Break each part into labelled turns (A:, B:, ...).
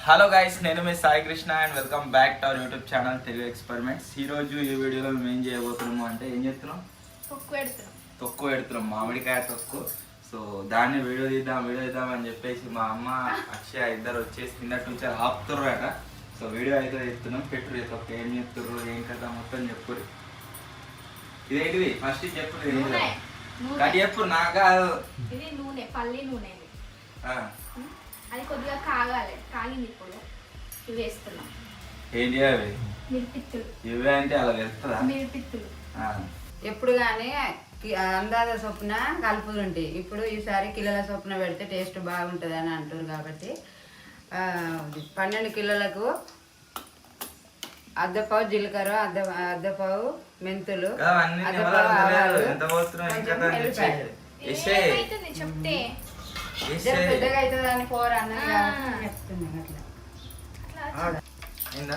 A: Hello guys, నేను మీ Sai Krishna and welcome back to our YouTube channel Telugu experiments. ఈ రోజు ఈ వీడియోలో మేము ఏం చేయబోతున్నాము అంటే ఏం చేస్తున్నాం, తొక్కు పెడుతున్నాం, మామిడికాయ తొక్కు. సో దాన్ని వీడియో తీద్దాం అని చెప్పేసి మా అమ్మ అక్షయ ఇద్దరు వచ్చేసి కిందటి నుంచి ఆపుతుర్రట. సో వీడియో అయితే ఎత్తున్నాం, పెట్టుర్రు తొక్కు ఏం చెప్తుర్రు ఏం కదా మొత్తం చెప్పుర్రు. ఇదేంటిది ఫస్ట్ చెప్పుర్రు, కానీ చెప్పురు నాకు కాదు.
B: ఇది నూనె, పల్లి నూనె. అది కొద్దిగా కాగాలి, కాగింది. ఇప్పుడు ఇవి వేస్తున్నాం.
A: ఏంటి అవి?
B: మిరిపిత్తులు.
A: ఇవే అంటే అలా వేస్తారా?
B: మిరిపిత్తులు
C: ఎప్పుడు కానీ అందాజ చొప్పున కలుపుతుంటాయి. ఇప్పుడు ఈసారి కిలోల చొప్పున పెడితే టేస్ట్ బాగుంటుంది అని అంటారు. కాబట్టి 12 కిలోలకు అద్దపావు జీలకర్ర, అద్దపావు మెంతులు, అద్దపావు ఆవాలు, కొంచెం ఎల్లిపాయలు.
B: చెప్తే
C: పెద్దగా అవుతుంది అని కూర అన్నది చెప్తున్నాను. అట్లా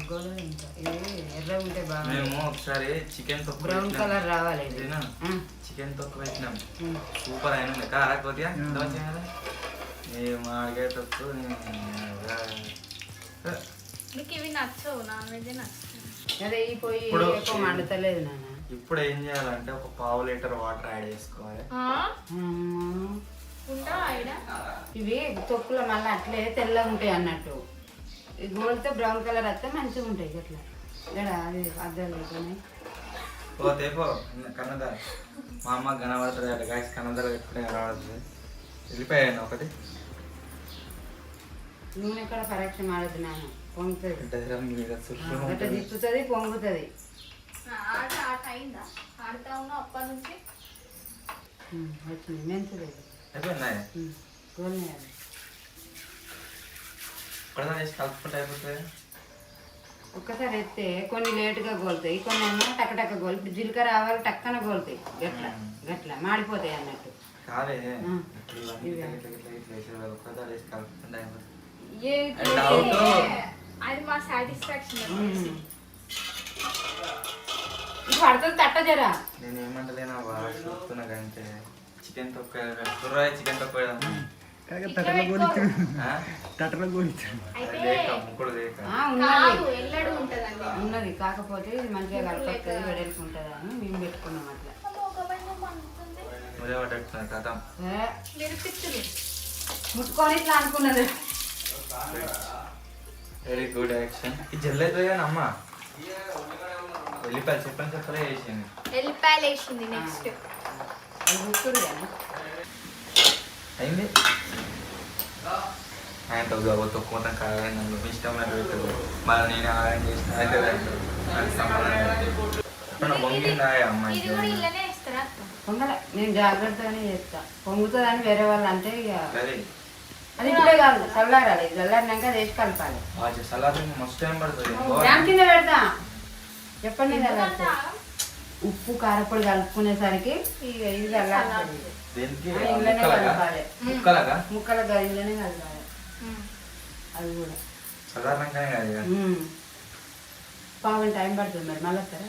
C: గోధుమ ఇంకా ఇది ఎర్రగా ఉంటే బాగా.
A: మేము ఒకసారి చికెన్ తొక్కు
C: బ్రౌన్ కలర్ రావాలి.
A: చికెన్ తొక్కు పెట్టినాం, సూపర్ అయినా కారా కొద్దిగా మామిడికాయ తొక్కు.
B: మీకు ఇవి నచ్చవు, నాన్ వెజ్ నచ్చవు.
C: అదే ఈ పొయ్యి ఎక్కువ మండతలేదు నాన్న.
A: ఇప్పుడు ఏం చేయాలంటే ఒక పావు లీటర్ వాటర్ యాడ్ చేసుకోవాలి.
C: ఇవి తొక్కులో మళ్ళీ అట్లే తెల్లగా ఉంటాయి అన్నట్టు. గోల్డ్తో బ్రౌన్ కలర్ వస్తే మంచిగా ఉంటాయి. అట్లా అది అద్దాలు పెట్టుకుని
A: పోతే కన్నద మా అమ్మ కనబడుతుంది అట్లా కాసి కన్నదర పెట్టుకుని కనబడుతుంది. వెళ్ళిపోయాను ఒకటి.
C: నూనె కూడా పరీక్ష మాడదు నాన్న, పొంగుతుంది, తిప్పుతుంది, పొంగుతుంది. వచ్చింది మెంతులు ఒక్కసారి ఎత్తే కొన్ని లేటుగా గోలుతాయి, కొన్ని ఏమో టక్క గోలు. ఇప్పుడు జీలకర్ర ఆవాలు టక్కన గోలుతాయి, గట్ల గట్ల మాడిపోతాయి అన్నట్టు. ఇది పడుతుంది తట్ట జరా.
A: నేను ఏమంటలేనా చూస్తున్నా కంటే చికెన్ తొక్క చికెన్ తొక్క
C: ఉన్నది. కాకపోతే ఇది మంచిగా కలుపుతుంది, వెడల్పు ఉంటుంది అని మేము పెట్టుకున్నాం. అట్లా ముట్టుకొని ఇట్లా అనుకున్నది.
A: Very good action. ఈ జల్లైతే అమ్మ వెళ్ళిపోయి చెప్పలే వేసింది.
B: ఎల్లిపాయలు వేసింది. నెక్స్ట్
A: అయింది. ఆయన తొక్కు మొత్తం కాదని నన్ను ఇష్టం పెట్టదు. మళ్ళీ నేను ఆగం చేసిన పొంగిందా అమ్మాయి?
C: పొంగలే, నేను జాగ్రత్తగానే చేస్తా. పొంగుతుందని వేరే వాళ్ళు అంటే ఇక అది ఇప్పుడే కాదు, చల్లారాలి. చల్లారినాక అది వేసి కలపాలి.
A: మస్తు టైం పడుతుంది.
C: దాని కింద పెడతా చెప్పండి. ఉప్పు కారపొడి కలుపుకునేసరికి ఇది చల్లారుతుంది. ఇంట్లోనే కలపాలి, ముక్కలుగా ఇంట్లోనే కలపాలి. అది కూడా పావు టైం పడుతుంది. మరి మళ్ళీ వస్తారా?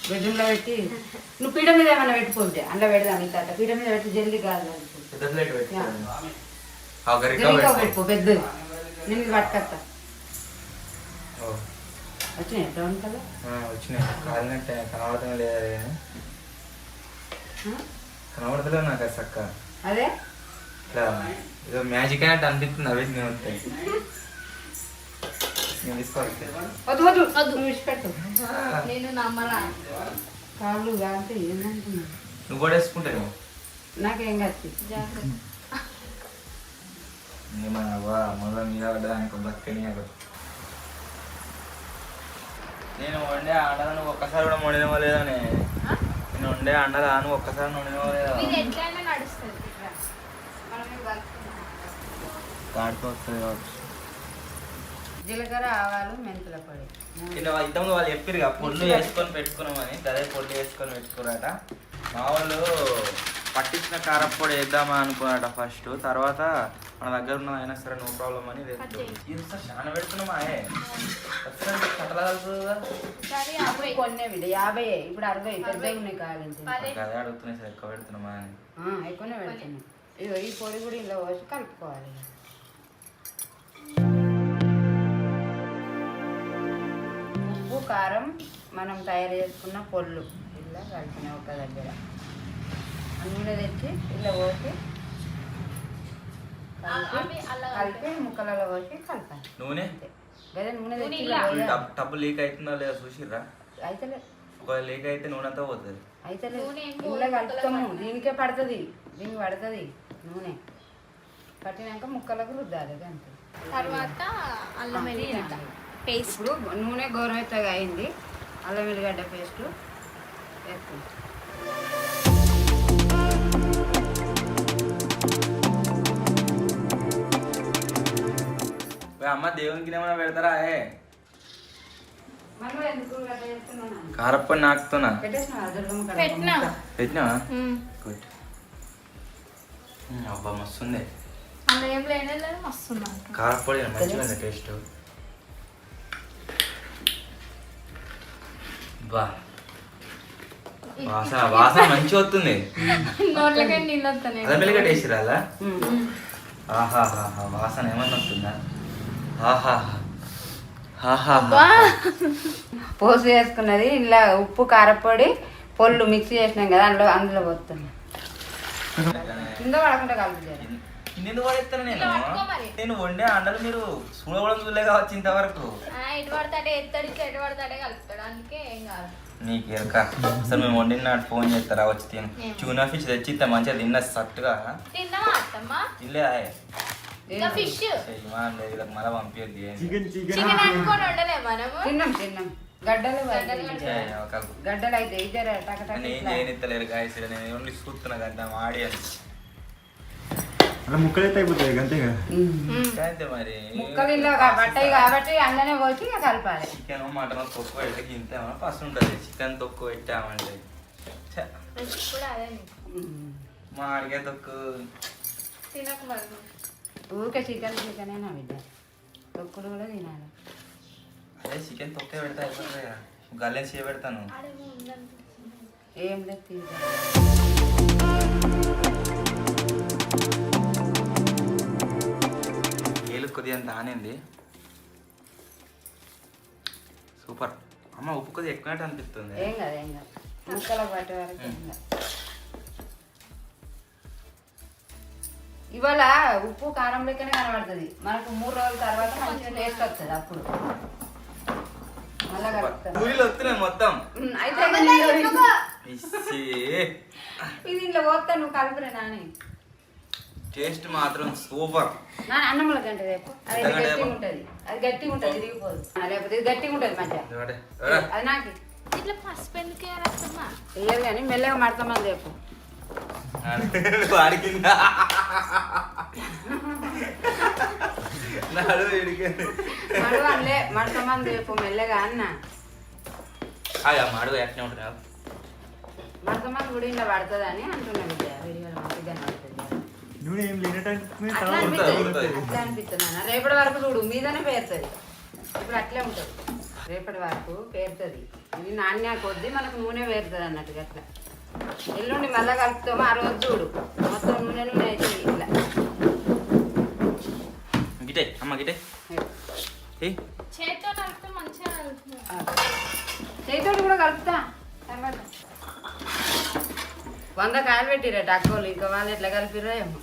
C: బెడ్రూమ్లో పెట్టి నువ్వు పీడ మీద ఏమన్నా పెట్టుకుంటే అందులో పెడదాం. ఇంత పీడ మీద పెట్టి జల్దీ కాదు పెట్టుకో. పెద్దది నేను ఇది పట్టుకొస్తా. వచ్చినాయి బ్రౌన్ కలర్
A: వచ్చినాయి. కాలినట్టే కనబడతాం లేదా? కనబడతలే నాకు అది చక్క.
C: అదే
A: ఇట్లా ఏదో మ్యాజిక్ అయినట్టు అనిపిస్తుంది. అవి నేను వస్తాయి, నేను తీసుకోవాలి.
C: వద్దు వద్దు వద్దు విడిచిపెట్టు.
B: నేను నమ్మరా
C: కాళ్ళు కాలితే ఏమంటున్నా?
A: నువ్వు కూడా వేసుకుంటాను.
C: నాకేం కాదు.
A: ఏమన్నావా మొదలు మీద పడ్డదానికి బక్కని. నేను వండే అండదా నువ్వు ఒక్కసారి కూడా వండినవో లేదని. నేను వండే అండదా నువ్వు ఒక్కసారి వండినవో లేదా? కాడిపోతుంది కావచ్చు.
C: జీలకర్ర ఆవాలు మెంతుల పొడి.
A: ఇంతకుముందు వాళ్ళు చెప్పారు పొడ్లు వేసుకొని పెట్టుకున్నామని. అదే పొడ్లు వేసుకొని పెట్టుకున్నారట. మా వాళ్ళు పట్టించిన కారపొడి వేద్దామా అనుకున్నారట ఫస్ట్. తర్వాత మన దగ్గర ఉన్నది అయినా సరే నో ప్రాబ్లం అని చాలా పెడుతున్నామా? కట్టలా కలుపుతుందా?
C: కొన్ని 50, ఇప్పుడు 60 పెద్దవి ఉన్నాయి. కావాలంటే
A: అదే అడుగుతున్నాయి సార్, ఎక్కువ పెడుతున్నామా అని.
C: ఎక్కువనే పెడుతున్నాయి. ఇగో ఈ పొడి కూడా ఇలా పోసి కలుపుకోవాలి. ఉప్పు కారం మనం తయారు చేసుకున్న పొళ్ళు ఇలా కలిపిన ఒక దగ్గర నూనె తెచ్చి ఇలా పోసి కలిపి ముక్కలలో పోసి కలపాలి.
A: నూనె
C: గదే నూనె తెచ్చి
A: టబ్బు లీక్ అవుతుందా లేదా చూసిర్రా?
C: అయితే
A: ఒకవేళ లీక్ అయితే నూనె అంతా పోతుంది.
C: అయితే ఇలా కలుపుతాము. దీనికే పడుతుంది, దీనికి పడుతుంది నూనె. పట్టినాక ముక్కలకు రుద్దాలి అంతే.
B: తర్వాత అల్లం వెల్లిగడ్డ పేస్ట్.
C: ఇప్పుడు నూనె గోరువెచ్చగా అయింది. అల్లం వెల్లిగడ్డ పేస్ట్ వేసుకుంటాం.
A: అమ్మ దేవునికి ఏమైనా పెడతారా?
C: మళ్ళీ ఎందుకు గడ్డ వేస్తున్నాను?
A: కారప్పని నాకుతున్నా
B: పెట్టినా
A: పెట్టినావా? గుడ్. అబ్బా మస్తుంది.
B: అలా ఏం లేనే లేదు, మస్తుంది.
A: కారప్పొడి మంచిగా ఉంది టేస్ట్. బా వాసన వాసన మంచిగా వస్తుంది.
B: నోట్లకే నీళ్ళు వస్తున్నాయి.
A: అలా మెల్లిగా టేస్ట్ రాలా? ఆహాహా వాసన ఏమన్నా వస్తుందా? ఆహాహా ఆహాహా.
C: పోసు వేసుకున్నది ఇలా ఉప్పు కారపొడి పొళ్ళు మిక్స్ చేసినాం కదా అందులో పోతుంది. కింద పడకుండా కలుపుతారు.
A: ఎందుకు పడేస్తాను నేను వండే అండలు మీరు చూడకూడదు చూడలే కావచ్చు ఇంతవరకు.
B: ఎటు పడతాడే ఎత్తడి ఎటు పడతాడే కలుపుతాడు, అందుకే ఏం కాదు.
A: నీకు ఎరక అసలు మేము వండిన నాడు ఫోన్ చేస్తారా వచ్చి తిను. ట్యూనా ఫిష్ తెచ్చి మంచిగా తిన్న సట్టుగా
B: తిన్నావా అత్తమ్మ?
A: ఇల్లే
B: ఫిష్
A: మళ్ళీ పంపించద్ది.
B: చికెన్ అనుకోని వండలే మనము.
C: తిన్నాం గడ్డలు గడ్డలు అయితే
A: నేను చేయనిస్తలేరు గాయస్, నేను ఓన్లీ చూస్తున్నా కదా ఆడియన్స్.
D: ముక్కలైతే అయిపోతాయి అంతేగా.
A: అయితే మరి
C: ముక్కలు ఇలా పట్టాయి కాబట్టి అందులోనే పోసి కలపాలి.
A: చికెన్ మటన్ తొక్కు పెట్టి ఇంతేమన్నా ఫస్ట్ ఉంటుంది. చికెన్ తొక్కు పెట్టామంటే మా అడిగే తొక్కు
B: తినకు మరి.
C: ఊరికే చికెన్ అయినా బిడ్డ తొక్కుడు కూడా తినాలి.
A: అదే చికెన్ తొక్కే పెడతా అయిపోతుంది కదా, గల్లెన్స్ చేయబెడతాను.
C: ఏం లేదు తింటా.
A: ఏలు కొద్దిగా అంత ఆనింది. సూపర్ అమ్మ. ఉప్పు కొద్దిగా ఎక్కువట్టు అనిపిస్తుంది.
C: ఏం కాదు ముక్కల పట్టే వరకు. ఇవాళ ఉప్పు కారం లెక్కనే కనబడుతుంది మనకు. 3 రోజుల తర్వాత మంచిగా టేస్ట్ వస్తుంది. అప్పుడు మళ్ళా కలుపుతాం.
A: పూరీలు వస్తున్నాయి మొత్తం.
C: అయితే ఇది ఇంట్లో పోతా నువ్వు కలుపురే నాని.
A: టేస్ట్ మాత్రం సూపర్.
C: నాన్న అన్నంలో గంట రేపు అది గట్టిగా ఉంటుంది. అది గట్టిగా ఉంటుంది, తిరిగిపోదు. లేకపోతే ఇది గట్టిగా ఉంటుంది మంచిగా. అది నాకు
B: ఇట్లా పసుపు ఎందుకు వేయాలమ్మా?
C: వేయాలి కానీ మెల్లగా మడతామని రేపు. మడువలే మడతామని రేపు మెల్లగా అన్న.
A: మడుగు ఎట్నే ఉంటుంది.
C: మడతామని కూడా ఇలా పడుతుంది అని అంటున్నా బిడ్డ. వీడియోలో మంచిగా పడుతుంది.
D: నూనె ఏం
C: అట్లా అనిపిస్తుంది అన్న. రేపటి వరకు చూడు మీదనే పేరుతుంది. ఇప్పుడు అట్లే ఉంటుంది. రేపటి వరకు పేరుతుంది. ఇది నాణ్య కొద్ది మనకు నూనె పేరుతుంది అన్నట్టుగా. అట్లా ఎల్లుండి మళ్ళీ కలుపుతాము. ఆ రోజు చూడు మొత్తం నూనె అవుతుంది ఇట్లా.
A: గిటే అమ్మ గిటే
B: చేతితో కలిపితే మంచిగా
C: చేతితో కూడా కలుపుతా. తర్వాత 100 కాయలు పెట్టిరా టక్కోలు. ఇంకా వాళ్ళు ఎట్లా కలిపిర్రో ఏమో.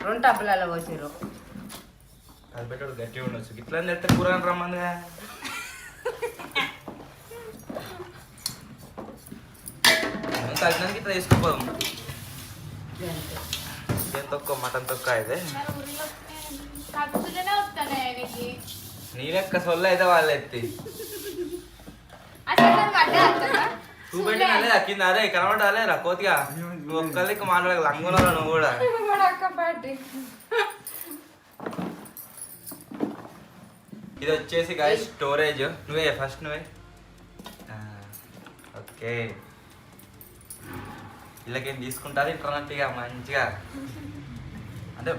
C: 2 టబ్బులలో పోసిర్రు.
A: అది పెట్టాడు గట్టిగా ఉండొచ్చు. ఇట్లా చేస్తే కూరగాయలు రమ్మందిగా. కలిసినానికి ఇట్లా వేసుకోపోదాం. చికెన్ తొక్క మటన్ తొక్క అయితే నీ లెక్క సొల్ల అయితే వాళ్ళు ఎత్తి చూపెట్టిన కింద అదే కనబడాలే రా కోతిగా. నువ్వు ఒక్కరికి మాట్లాడ లంగులో నువ్వు కూడా. ఇది వచ్చేసి గాయ స్టోరేజ్. నువ్వే ఫస్ట్ నువ్వే. ఓకే వీళ్ళకేం తీసుకుంటారు ఇంటర్నెట్గా మంచిగా. అంటే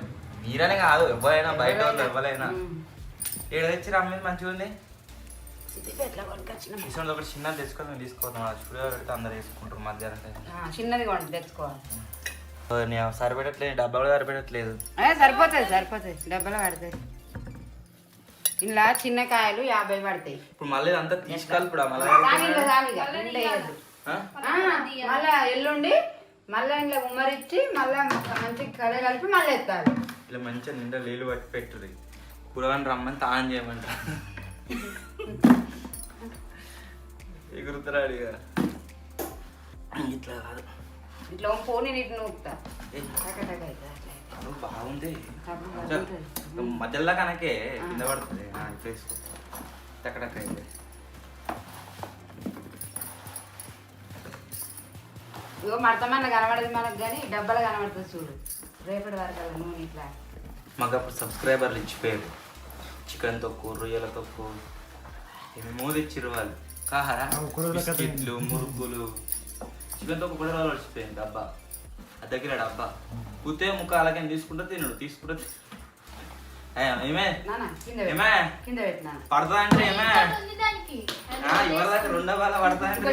A: మీరనే కాదు ఎవరైనా బయట వాళ్ళు ఎవరైనా. ఏడు తెచ్చి రమ్మేది మంచిగా ఉంది. ఇటువంటి ఒకటి చిన్నది తెచ్చుకొని మేము తీసుకోవద్దాం. స్టూడియో పెడితే అందరు వేసుకుంటారు మధ్యాహ్నం.
C: చిన్నది కొండి తెచ్చుకోవాలి.
A: సరిపెట్టట్లేదు, డబ్బాలు సరిపెట్టట్లేదు.
C: సరిపోతుంది డబ్బలు పడతాయి. ఇలా చిన్న కాయలు 50 పడతాయి.
A: ఇప్పుడు మళ్ళీ అంతా తీసుకెళ్ళిపోడా మళ్ళీ
C: మళ్ళా ఎల్లుండి మళ్ళా ఇంట్లో ఉమ్మరిచ్చి మళ్ళా మంచి కడ కలిపి మళ్ళీ ఎత్తాలి.
A: ఇట్లా మంచిగా నిండా నీళ్ళు పట్టి పెట్టుర్రి. కూరగాయలు రమ్మని తాను చేయమంటారు. ఎగురుతాడు ఇక. ఇట్లా కాదు,
C: ఇట్లా ఫోన్ నీటి నూపుతా.
A: బాగుంది. మధ్యలో కనకే కింద పడుతుంది. ఇట్లా వేసుకో టక్కడక్క అయితే.
C: ఇగో మడతమన్న కనబడదు మనకు, కానీ డబ్బాలు కనబడుతుంది చూడు. రేపటి వరకు నూనె ఇట్లా.
A: మాకు అప్పుడు సబ్స్క్రైబర్లు ఇచ్చిపోయారు. చికెన్ తొక్కు, రొయ్యల తొక్కు ఏమేమో తెచ్చిర్రు వాళ్ళు. కాహరా బిస్కెట్లు, మురుకులు. చికెన్ తొక్కు కూడా వాళ్ళు వచ్చిపోయింది డబ్బా. అది దగ్గర డబ్బా కూతే ముక్క అలాగే తీసుకుంటా తినడు. తీసుకుంటా ఏమే ఏమే
C: కింద పెట్టినా
A: పడతా అంటే ఏమే ఇవ్వదాకా 2 డబ్బాలు పడతా అంటే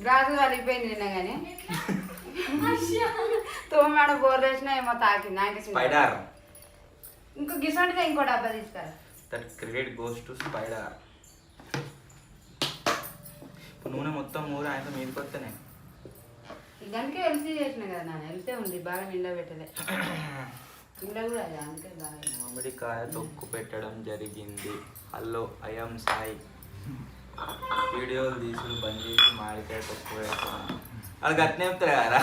C: గ్లాసు కలిగిపోయింది నిన్న కానీ తోమాడ బోర్ వేసినా ఏమో తాకింది నాకు.
A: స్పైడర్
C: ఇంకో గిసంటే ఇంకో డబ్బా తీసుకురా.
A: That credit goes to spider. ఇప్పుడు నూనె మొత్తం ఊరు ఆయన మీదకి వస్తేనే
C: దానికే హెల్తీ చేసిన కదా నాన్న. హెల్తే ఉంది, బాగా నిండా పెట్టలే. నిండా కూడా అది అందుకే బాగా.
A: మామిడికాయ తొక్కు పెట్టడం జరిగింది. Hello I'm Sai. వీడియోలు తీసుకుని బంద్ చేసి మామిడికాయ తొక్కు వేస్తాను. అది గట్టినే చెప్తారు కదా.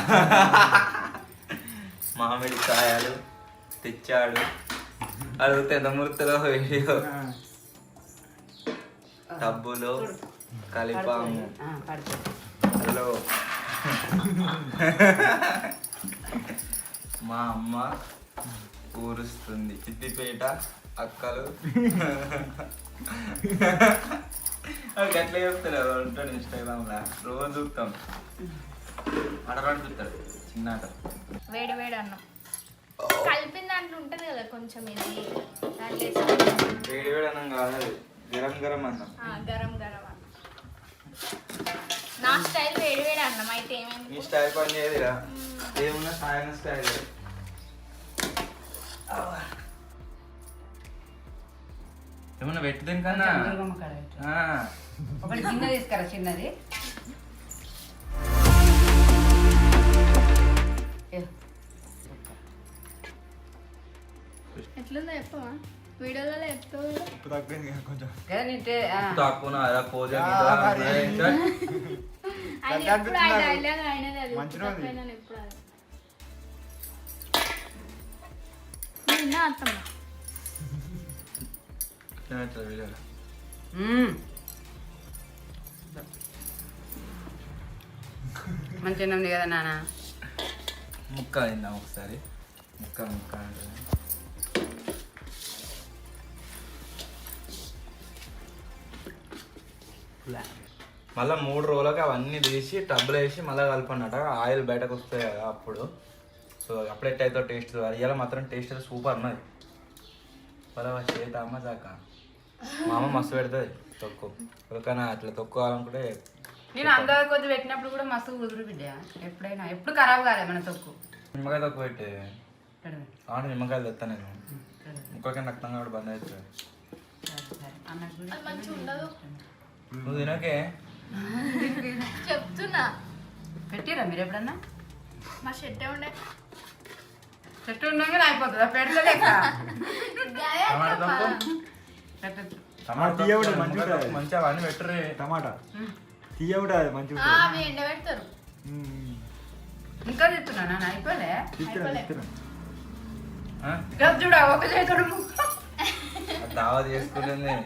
A: మామిడికాయలు తెచ్చాడు అడిగితే ఎంత మురుతులో వీడియో. టబ్బులో కలిపాము. హలో మా అమ్మ ఊరుస్తుంది. సిద్దిపేట అక్కలు అది గట్లా చెప్తారు. ఉంటాడు ఇన్స్టాగ్రామ్లో రోజు చూస్తాం. ఆడరాడు చూస్తాడు చిన్న ఆట.
B: వేడి వేడి అన్నం కలిపిన దాంట్లో ఉంటుంది కదా కొంచెం, ఇది
A: వేడి వేడి అన్నం కాదు, గరం గరం అన్నం.
B: గరం గరం అన్నం. నా స్టైల్ వేడి వేడి అన్నం అయితే ఏమైంది?
A: నీ స్టైల్ పని చేయదురా, ఏమున్నా సాయన స్టైల్. ఏమన్నా పెట్టింది కన్నా
C: ఒకటి గిన్నె తీసుకురా చిన్నది.
B: ఎట్లుందో చెప్పవా? వీడియోలో చెప్తావు
D: కొంచెం
A: తక్కువ
B: ఆయన ఎప్పుడు ఆ డైలాగ్ అయినది. అది ఎప్పుడు అత్తమ్మ
C: మంచిగా ఉంది కదా నాన్న.
A: ముక్క అయిందా ఒకసారి? ముక్క ముక్క అంటే మళ్ళీ 3 రోజులకి అవన్నీ తీసి టబ్బులు వేసి మళ్ళీ కలపన్నట. ఆయిల్ బయటకు వస్తాయి కదా అప్పుడు. సో అప్పుడు ఎట్టయితే టేస్ట్ ఇవాళ మాత్రం టేస్ట్ అయితే సూపర్ ఉన్నది. పలా చేత అమ్మ చాక మా అమ్మ మస్తు పెడుతుంది తొక్కు. ఎవరికైనా అట్లా తొక్కోవాలనుకుంటే
C: నేను అందా కొద్ది పెట్టినప్పుడు కూడా మస్తు కుదురు బిడ్డ. ఎప్పుడైనా ఎప్పుడు ఖరాబ్ కాలే మన తొక్కు.
A: నిమ్మకాయ తొక్కు పెట్టే నిమ్మకాయలు తెస్తాను నేను. ఇంకొక రక్తంగా కూడా బంద్ అవుతుంది. నువ్వు తినకే
B: చెప్తున్నా.
C: పెట్టిరా మీరు ఎప్పుడన్నా?
B: మా చెట్టే ఉండే.
C: చెట్టు ఉండగానే అయిపోతుందా? పెడతలేక
A: మంచిగా అవన్నీ పెట్టరే.
D: టమాటా తీయ కూడా మంచిగా
B: అవి ఎండ పెడతారు.
C: ఇంకా తిప్పుతున్నా అయిపోలే. చూడ ఒక చేతుడు
A: దావా చేసుకుంటుంది.